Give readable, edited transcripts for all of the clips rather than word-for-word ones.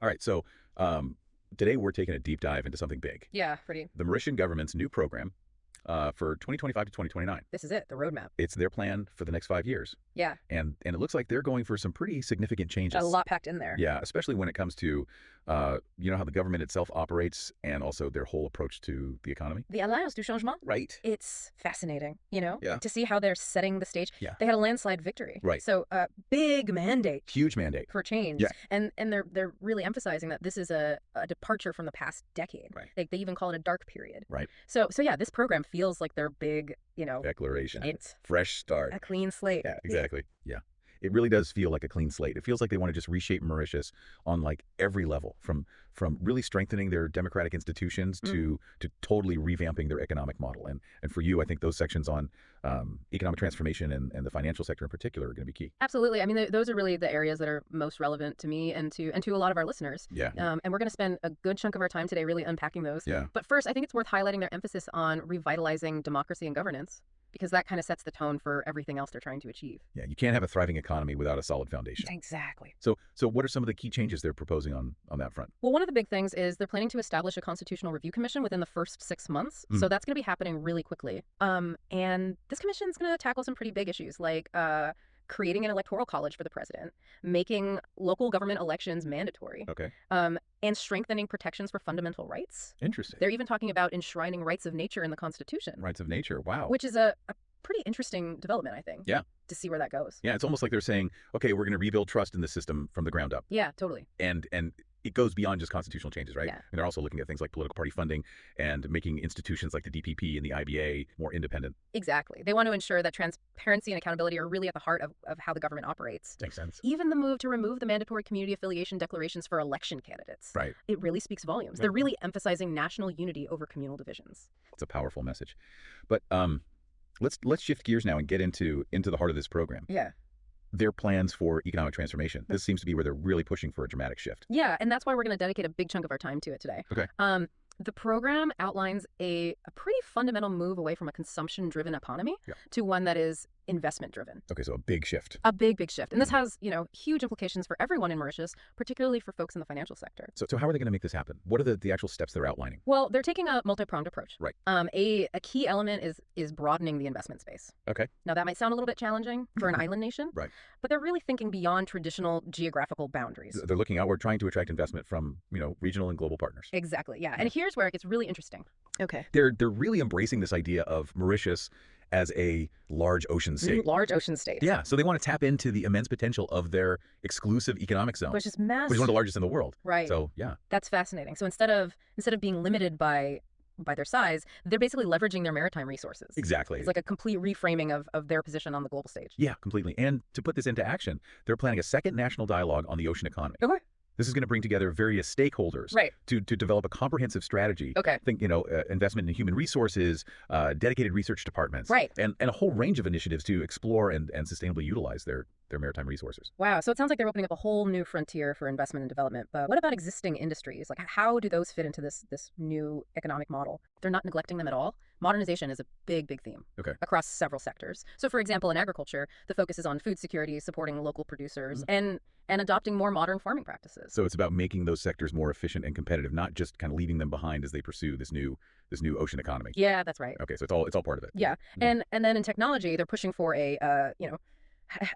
All right, so today we're taking a deep dive into something big. Yeah, pretty. The Mauritian government's new program for 2025 to 2029. This is it, the roadmap. It's their plan for the next 5 years. Yeah, And it looks like they're going for some pretty significant changes. a lot packed in there. Yeah, especially when it comes to, how the government itself operates and also their whole approach to the economy. The Alliance du Changement, Right. it's fascinating, Yeah. to see how they're setting the stage. Yeah. They had a landslide victory. Right. So big mandate Huge mandate. for change. Yeah. And they're really emphasizing that this is a departure from the past decade. Right. Like they even call it a dark period. Right. So yeah, this program feels like their big, Declaration. it's Fresh start. a clean slate. Yeah, exactly. Yeah. It really does feel like a clean slate. It feels like they want to just reshape Mauritius on like every level, from really strengthening their democratic institutions to totally revamping their economic model. And for you, I think those sections on economic transformation and the financial sector in particular are going to be key. Absolutely. I mean, those are really the areas that are most relevant to me and to a lot of our listeners. Yeah. And we're going to spend a good chunk of our time today really unpacking those. Yeah. But first, I think it's worth highlighting their emphasis on revitalizing democracy and governance, because that kind of sets the tone for everything else they're trying to achieve. Yeah. You can't have a thriving economy without a solid foundation. Exactly. So what are some of the key changes they're proposing on that front? Well, one of the big things is they're planning to establish a constitutional review commission within the first 6 months. So that's going to be happening really quickly. And this commission is going to tackle some pretty big issues like creating an electoral college for the president, making local government elections mandatory, Okay. and strengthening protections for fundamental rights. Interesting. They're even talking about enshrining rights of nature in the Constitution, Rights of nature. Wow. which is a pretty interesting development, I think. Yeah. To see where that goes. Yeah. It's almost like they're saying, okay, we're going to rebuild trust in the system from the ground up. Yeah, totally. And it goes beyond just constitutional changes, right? Yeah. And they're also looking at things like political party funding and making institutions like the DPP and the IBA more independent. Exactly. They want to ensure that transparency and accountability are really at the heart of how the government operates. Makes sense. Even the move to remove the mandatory community affiliation declarations for election candidates. Right. It really speaks volumes. Yeah. They're really emphasizing national unity over communal divisions. It's a powerful message. But let's shift gears now and get into the heart of this program. Yeah. Their plans for economic transformation. This seems to be where they're really pushing for a dramatic shift. Yeah, and that's why we're going to dedicate a big chunk of our time to it today. Okay. The program outlines a pretty fundamental move away from a consumption-driven economy to one that is investment-driven. Okay, so a big shift. A big shift. And this has, huge implications for everyone in Mauritius, particularly for folks in the financial sector. So how are they going to make this happen? What are the actual steps they're outlining? Well, they're taking a multi-pronged approach. Right. A key element is broadening the investment space. Okay. Now, that might sound a little bit challenging for an island nation. Right. But they're really thinking beyond traditional geographical boundaries. They're looking outward, trying to attract investment from, regional and global partners. Exactly, yeah. And here's where it gets really interesting. Okay. They're really embracing this idea of Mauritius as a large ocean state. Large ocean state. Yeah, so they want to tap into the immense potential of their exclusive economic zone, Which is massive. which is one of the largest in the world. Right. So, yeah. That's fascinating. So instead of being limited by their size, they're basically leveraging their maritime resources. Exactly. It's like a complete reframing of their position on the global stage. Yeah, completely. And to put this into action, they're planning a second national dialogue on the ocean economy. Okay. This is going to bring together various stakeholders Right. to develop a comprehensive strategy. Okay. Think, investment in human resources, dedicated research departments, Right. and a whole range of initiatives to explore and sustainably utilize their maritime resources. Wow. So it sounds like they're opening up a whole new frontier for investment and development. But what about existing industries? Like, how do those fit into this new economic model? They're not neglecting them at all. Modernization is a big theme across several sectors. So, for example, in agriculture, the focus is on food security, supporting local producers, and adopting more modern farming practices. So it's about making those sectors more efficient and competitive, not just kind of leaving them behind as they pursue this new ocean economy. Yeah, that's right. Okay, so it's all part of it. Yeah. And then in technology, they're pushing for a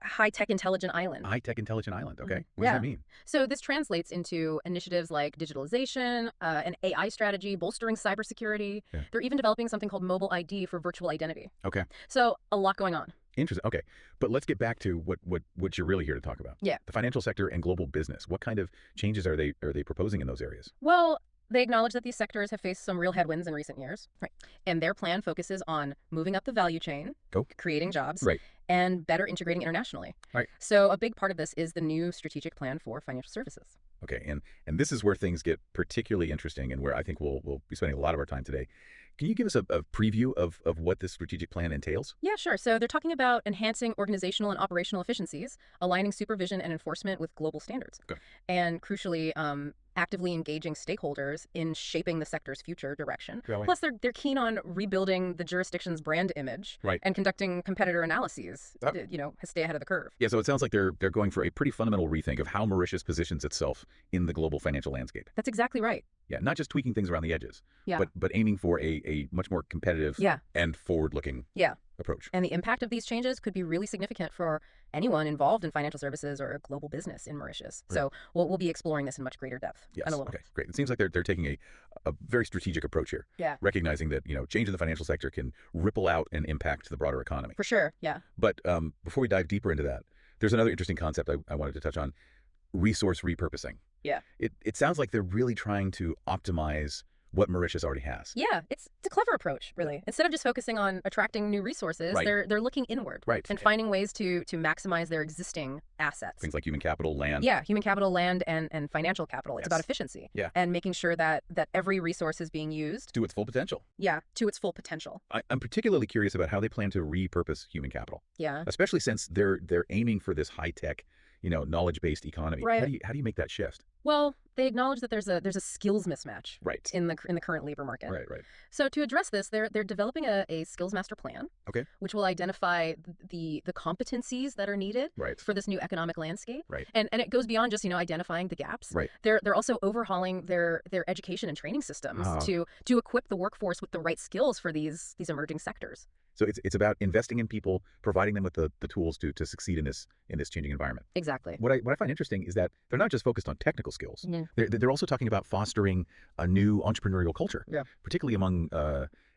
high-tech intelligent island. High-tech intelligent island. Okay. What Yeah. does that mean? So this translates into initiatives like digitalization, an AI strategy, bolstering cybersecurity. Yeah. They're even developing something called mobile ID for virtual identity. Okay. So a lot going on. Interesting. Okay. But let's get back to what you're really here to talk about. Yeah. The financial sector and global business. What kind of changes are they proposing in those areas? Well, they acknowledge that these sectors have faced some real headwinds in recent years. Right. And their plan focuses on moving up the value chain, creating jobs, Right. and better integrating internationally. Right. So a big part of this is the new strategic plan for financial services. Okay. And this is where things get particularly interesting and where I think we'll be spending a lot of our time today. Can you give us a preview of what this strategic plan entails? Yeah, sure. So they're talking about enhancing organizational and operational efficiencies, aligning supervision and enforcement with global standards, Okay. and crucially, actively engaging stakeholders in shaping the sector's future direction. Really? Plus, they're keen on rebuilding the jurisdiction's brand image Right. and conducting competitor analyses Yep. to stay ahead of the curve. Yeah, so it sounds like they're going for a pretty fundamental rethink of how Mauritius positions itself in the global financial landscape. That's exactly right. Yeah, not just tweaking things around the edges, Yeah. but aiming for a much more competitive Yeah. and forward-looking Yeah. approach. And the impact of these changes could be really significant for anyone involved in financial services or global business in Mauritius. Right. So we'll be exploring this in much greater depth. Yes. In a little. Okay, great. It seems like they're taking a very strategic approach here. Yeah. Recognizing that, change in the financial sector can ripple out and impact the broader economy. For sure. Yeah. But before we dive deeper into that, there's another interesting concept I wanted to touch on: resource repurposing. Yeah. It sounds like they're really trying to optimize what Mauritius already has. Yeah, it's a clever approach, really. Instead of just focusing on attracting new resources, Right. they're looking inward, Right. and finding ways to maximize their existing assets. Things like human capital, land. Yeah, human capital, land, and financial capital. It's Yes. about efficiency. Yeah. And making sure that every resource is being used, To its full potential. yeah, to its full potential. I'm particularly curious about how they plan to repurpose human capital, Yeah. especially since they're aiming for this high-tech, knowledge-based economy. Right. How do you make that shift? Well, they acknowledge that there's a skills mismatch Right. in the current labor market. Right. So to address this, they're developing a skills master plan, Okay. which will identify the competencies that are needed Right. for this new economic landscape. Right. And it goes beyond just identifying the gaps. Right. They're also overhauling their education and training systems Ah. to equip the workforce with the right skills for these emerging sectors. So it's about investing in people, providing them with the tools to succeed in this changing environment. Exactly. What I find interesting is that they're not just focused on technical skills. Yeah. They're also talking about fostering a new entrepreneurial culture, Yeah. particularly among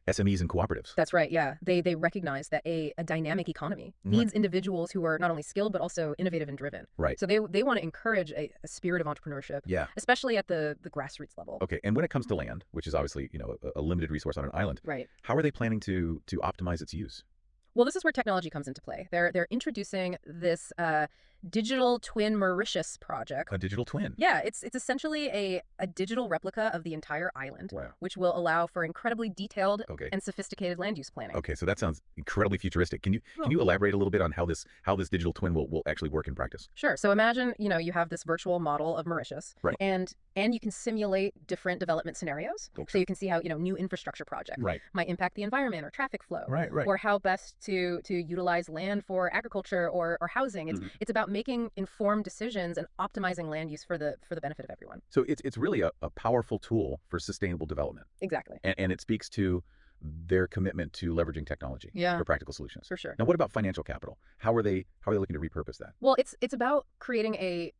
SMEs and cooperatives. That's right. Yeah. They recognize that a dynamic economy needs individuals who are not only skilled, but also innovative and driven. Right. So they want to encourage a spirit of entrepreneurship, Yeah. especially at the grassroots level. Okay. And when it comes to land, which is obviously a limited resource on an island, Right. how are they planning to optimize its use? Well, this is where technology comes into play. They're introducing this digital twin Mauritius project. A digital twin. Yeah, it's essentially a digital replica of the entire island, Wow. which will allow for incredibly detailed Okay. and sophisticated land use planning. Okay. So that sounds incredibly futuristic. Can you elaborate a little bit on how this digital twin will actually work in practice? Sure. So imagine, you have this virtual model of Mauritius, Right. and you can simulate different development scenarios. Okay. So you can see how, new infrastructure project Right. might impact the environment or traffic flow. Right. Or how best to utilize land for agriculture or housing. It's about making informed decisions and optimizing land use for the benefit of everyone. So it's really a powerful tool for sustainable development. Exactly. And it speaks to their commitment to leveraging technology Yeah. for practical solutions. For sure. Now, what about financial capital? How are they looking to repurpose that? Well, it's about creating a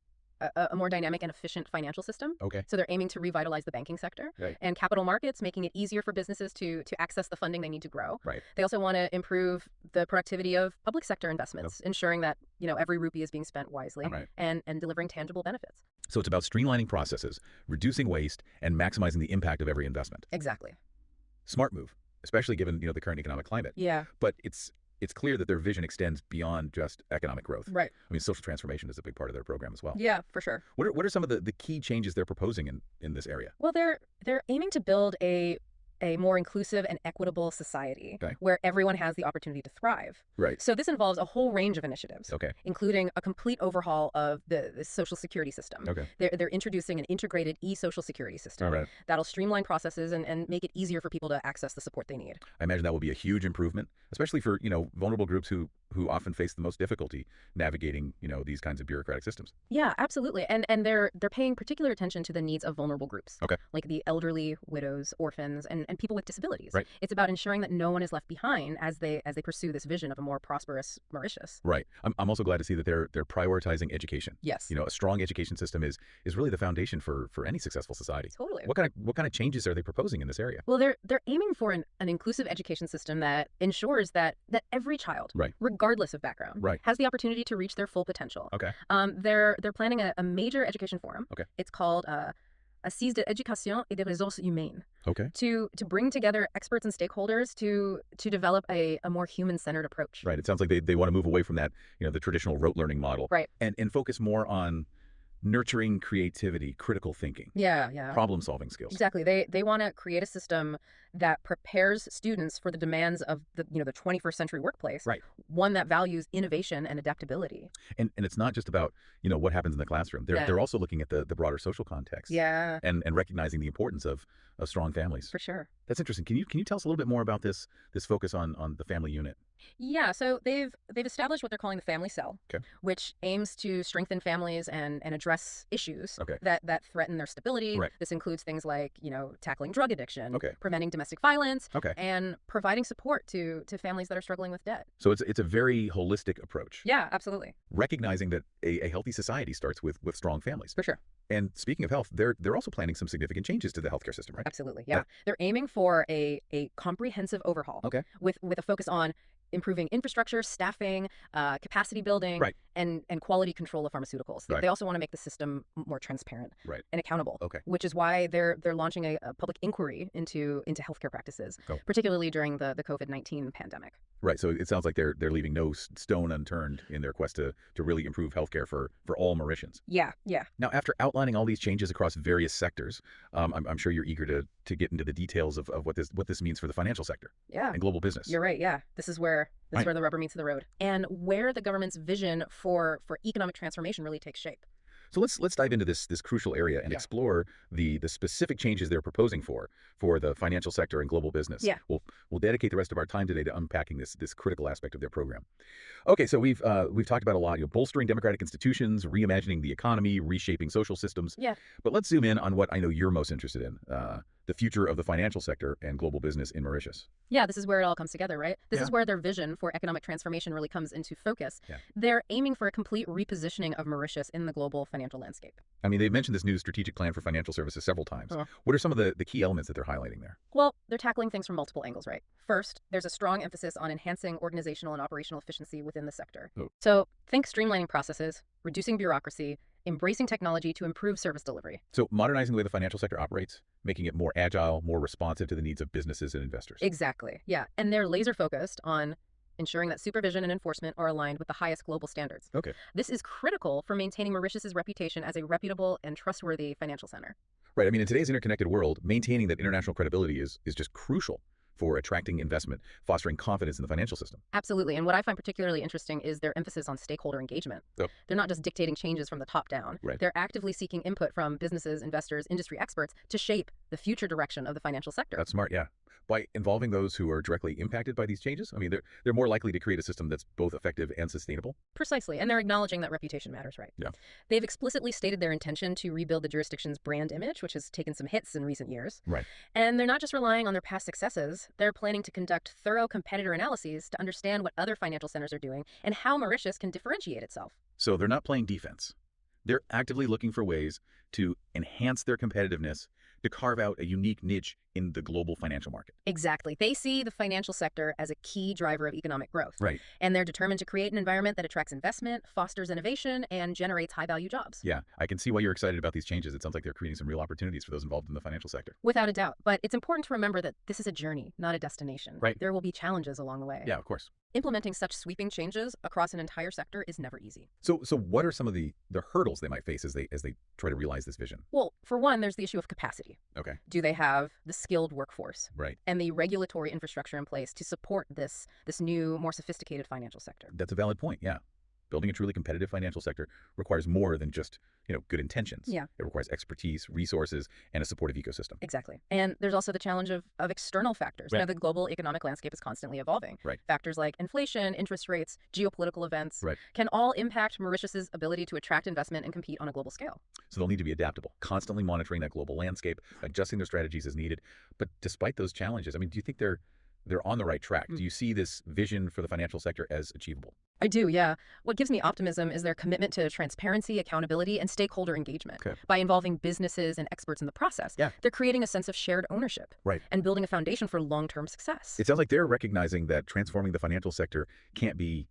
more dynamic and efficient financial system. Okay. So they're aiming to revitalize the banking sector Right. and capital markets, making it easier for businesses to access the funding they need to grow. Right. They also want to improve the productivity of public sector investments, ensuring that every rupee is being spent wisely Right. and delivering tangible benefits. So it's about streamlining processes, reducing waste, and maximizing the impact of every investment. Exactly. Smart move, especially given the current economic climate. Yeah. But it's clear that their vision extends beyond just economic growth. Right. I mean, social transformation is a big part of their program as well. Yeah, for sure. What are some of the key changes they're proposing in this area? Well, they're aiming to build a more inclusive and equitable society Okay. where everyone has the opportunity to thrive. Right. So this involves a whole range of initiatives, Okay. including a complete overhaul of the social security system. Okay. They're introducing an integrated e-social security system All right. that'll streamline processes and make it easier for people to access the support they need. I imagine that will be a huge improvement, especially for vulnerable groups who often face the most difficulty navigating these kinds of bureaucratic systems. Yeah, absolutely. And they're paying particular attention to the needs of vulnerable groups. Okay. Like the elderly, widows, orphans, and people with disabilities. Right. It's about ensuring that no one is left behind as they pursue this vision of a more prosperous Mauritius. Right. I'm also glad to see that they're prioritizing education. Yes. A strong education system is really the foundation for any successful society. Totally. What kind of changes are they proposing in this area? Well, they're aiming for an inclusive education system that ensures that every child, Right. regardless of background, Right. has the opportunity to reach their full potential. Okay. They're planning a major education forum. Okay. It's called Assise de l'éducation et des ressources humaines, Okay. to bring together experts and stakeholders to develop a more human-centered approach. Right. It sounds like they want to move away from that, the traditional rote learning model. Right. And focus more on Nurturing creativity, critical thinking, Yeah, yeah. problem-solving skills. Exactly. They want to create a system that prepares students for the demands of the 21st century workplace, Right. one that values innovation and adaptability. And it's not just about, what happens in the classroom. They're Yeah. also looking at the broader social context Yeah, and recognizing the importance of strong families. for sure. That's interesting. Can you tell us a little bit more about this focus on the family unit? Yeah, so they've established what they're calling the family cell, Okay. which aims to strengthen families and address issues Okay. that threaten their stability. Right. This includes things like, tackling drug addiction, Okay. preventing domestic violence, Okay. and providing support to families that are struggling with debt. So it's a very holistic approach, Yeah, absolutely. recognizing that a healthy society starts with strong families. For sure. And speaking of health, they're also planning some significant changes to the healthcare system, right? Absolutely. Yeah. They're aiming for a comprehensive overhaul Okay. with a focus on improving infrastructure, staffing, capacity building, Right. and quality control of pharmaceuticals. Right. They also want to make the system more transparent Right. and accountable. Okay. Which is why they're launching a public inquiry into healthcare practices, Oh. particularly during the COVID-19 pandemic. Right. So it sounds like they're leaving no stone unturned in their quest to really improve healthcare for all Mauritians. Yeah. Yeah. Now, after outlining all these changes across various sectors, I'm sure you're eager to get into the details of what this means for the financial sector Yeah. and global business. You're right. Yeah. This is where Right. the rubber meets the road, and where the government's vision for economic transformation really takes shape. So let's dive into this crucial area and Yeah. explore the specific changes they're proposing for the financial sector and global business. Yeah. We'll dedicate the rest of our time today to unpacking this critical aspect of their program. Okay, so we've talked about a lot, bolstering democratic institutions, reimagining the economy, reshaping social systems. Yeah. But let's zoom in on what I know you're most interested in, the future of the financial sector and global business in Mauritius. Yeah, this is where it all comes together, right? This Yeah. is where their vision for economic transformation really comes into focus. Yeah. They're aiming for a complete repositioning of Mauritius in the global financial landscape. I mean, they've mentioned this new strategic plan for financial services several times. What are some of the key elements that they're highlighting there? Well, they're tackling things from multiple angles, right? First, there's a strong emphasis on enhancing organizational and operational efficiency within the sector. Oh. So think streamlining processes, reducing bureaucracy, embracing technology to improve service delivery. So modernizing the way the financial sector operates, making it more agile, more responsive to the needs of businesses and investors. Exactly. Yeah. And they're laser focused on ensuring that supervision and enforcement are aligned with the highest global standards. Okay. This is critical for maintaining Mauritius's reputation as a reputable and trustworthy financial center. Right. I mean, in today's interconnected world, maintaining that international credibility is just crucial for attracting investment, fostering confidence in the financial system. Absolutely. And what I find particularly interesting is their emphasis on stakeholder engagement. Oh. They're not just dictating changes from the top down. Right. They're actively seeking input from businesses, investors, industry experts to shape the future direction of the financial sector. That's smart, yeah. By involving those who are directly impacted by these changes, I mean, they're more likely to create a system that's both effective and sustainable. Precisely. And they're acknowledging that reputation matters, right? Yeah. They've explicitly stated their intention to rebuild the jurisdiction's brand image, which has taken some hits in recent years. Right. And they're not just relying on their past successes. They're planning to conduct thorough competitor analyses to understand what other financial centers are doing and how Mauritius can differentiate itself. So they're not playing defense. They're actively looking for ways to enhance their competitiveness, to carve out a unique niche in the global financial market. Exactly. They see the financial sector as a key driver of economic growth. Right. And they're determined to create an environment that attracts investment, fosters innovation, and generates high-value jobs. Yeah, I can see why you're excited about these changes. It sounds like they're creating some real opportunities for those involved in the financial sector. Without a doubt. But it's important to remember that this is a journey, not a destination. Right. There will be challenges along the way. Yeah, of course. Implementing such sweeping changes across an entire sector is never easy. So what are some of the hurdles they might face as they try to realize this vision? Well, for one, there's the issue of capacity. Okay. Do they have the skilled workforce Right. and the regulatory infrastructure in place to support this new, more sophisticated financial sector? That's a valid point, yeah. Building a truly competitive financial sector requires more than just, good intentions. Yeah. It requires expertise, resources, and a supportive ecosystem. Exactly. And there's also the challenge of external factors. Right. The global economic landscape is constantly evolving. Right. Factors like inflation, interest rates, geopolitical events Right. can all impact Mauritius's ability to attract investment and compete on a global scale. So they'll need to be adaptable, constantly monitoring that global landscape, adjusting their strategies as needed. But despite those challenges, I mean, do you think they're on the right track? Do you see this vision for the financial sector as achievable? I do, yeah. What gives me optimism is their commitment to transparency, accountability, and stakeholder engagement. Okay. By involving businesses and experts in the process, Yeah. they're creating a sense of shared ownership Right. and building a foundation for long-term success. It sounds like they're recognizing that transforming the financial sector can't be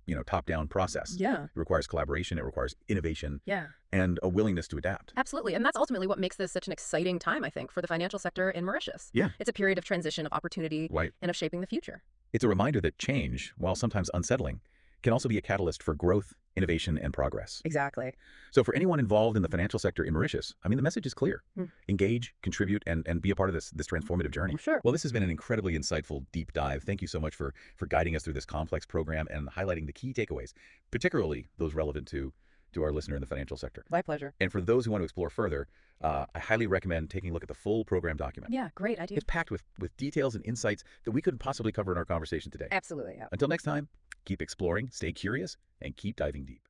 a top-down process. Yeah. It requires collaboration, it requires innovation, Yeah. and a willingness to adapt. Absolutely. And that's ultimately what makes this such an exciting time, I think, for the financial sector in Mauritius. Yeah. It's a period of transition, of opportunity, Right. and of shaping the future. It's a reminder that change, while sometimes unsettling, can also be a catalyst for growth innovation, and progress. Exactly. So for anyone involved in the financial sector in Mauritius, I mean, the message is clear. Hmm. Engage, contribute, and be a part of this transformative journey. Sure. Well, this has been an incredibly insightful deep dive. Thank you so much for guiding us through this complex program and highlighting the key takeaways, particularly those relevant to our listener in the financial sector. My pleasure. And for those who want to explore further, I highly recommend taking a look at the full program document. Yeah, great idea. It's packed with details and insights that we couldn't possibly cover in our conversation today. Absolutely. Yeah. Until next time, keep exploring, stay curious, and keep diving deep.